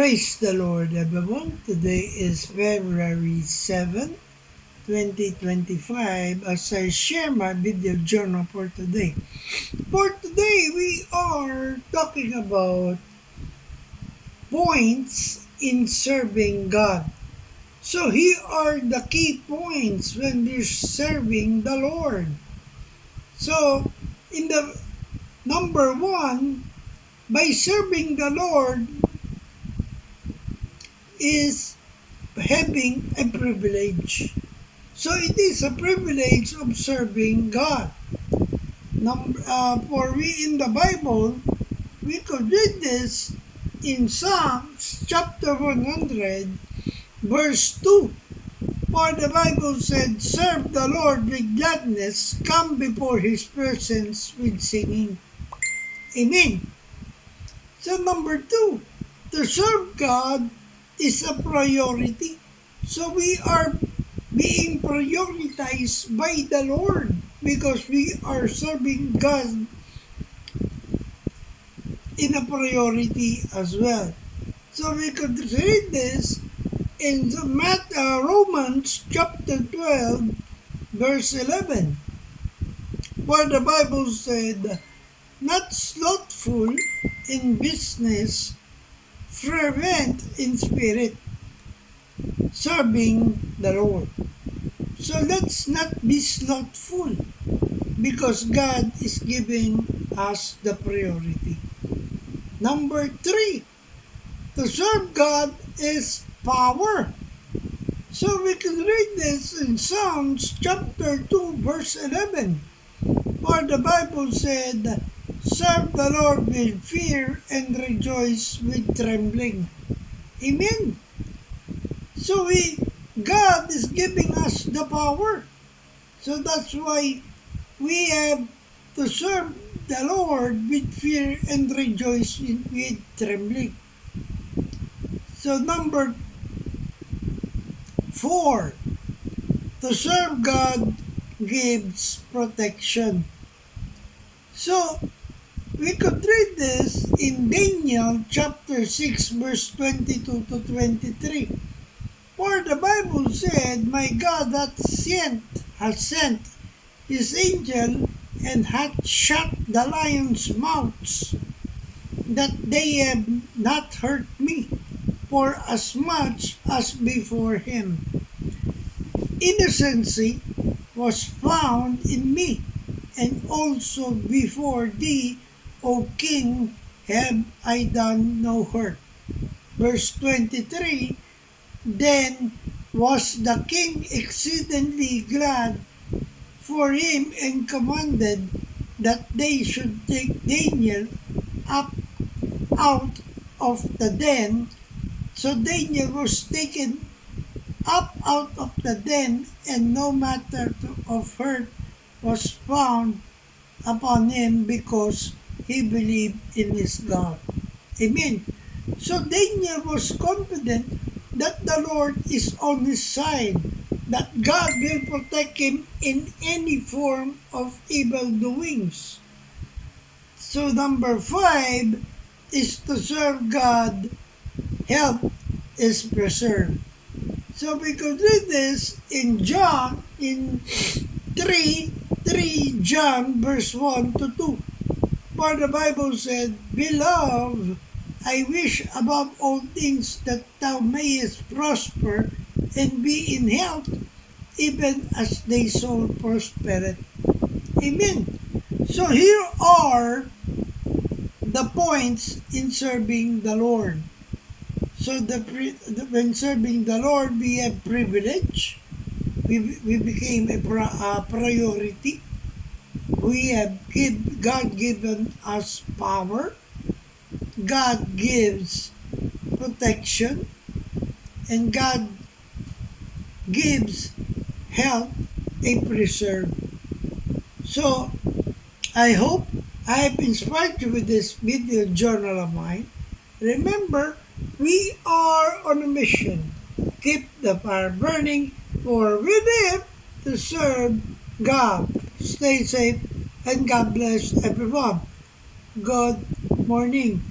Praise the Lord, everyone. Today is February 7, 2025, as I share my video journal for today. For today, we are talking about points in serving God. So here are the key points when we're serving the Lord. So, in the number one, by serving the Lord is having a privilege. So it is a privilege of serving God. For we in the Bible, we could read this in Psalms chapter 100, verse 2. For the Bible said, "Serve the Lord with gladness, come before His presence with singing." Amen. So number two, to serve God is a priority. So we are being prioritized by the Lord because we are serving God in a priority as well. So we could read this in Romans chapter 12, verse 11, where the Bible said, "Not slothful in business, fervent in spirit, serving the Lord." So let's not be slothful because God is giving us the priority. Number three, to serve God is power. So we can read this in Psalms chapter 2, verse 11, where the Bible said, "Serve the Lord with fear and rejoice with trembling." Amen. So God is giving us the power. So that's why we have to serve the Lord with fear and rejoice with trembling. So number 4, to serve God gives protection. So we could read this in Daniel chapter 6, verse 22 to 23. For the Bible said, "My God has sent His angel and hath shut the lions' mouths, that they have not hurt me, for as much as before Him innocency was found in me, and also before thee, O King, have I done no hurt." Verse 23, "Then was the king exceedingly glad for him and commanded that they should take Daniel up out of the den." So Daniel was taken up out of the den, and no matter of hurt was found upon him because he believed in his God. Amen. So Daniel was confident that the Lord is on his side, that God will protect him in any form of evil doings. So number 5 is to serve God, health is preserved. So we could read this in John, in 3 John verse 1 to 2. For the Bible said, "Beloved, I wish above all things that thou mayest prosper and be in health, even as thy soul prospereth." Amen. So here are the points in serving the Lord. So when serving the Lord, we have privilege. We became a priority. God given us power. God gives protection, and God gives health a preserve. So I hope I have inspired you with this video journal of mine. Remember, we are on a mission. Keep the fire burning, for we live to serve God. Stay safe, and God bless everyone. Good morning.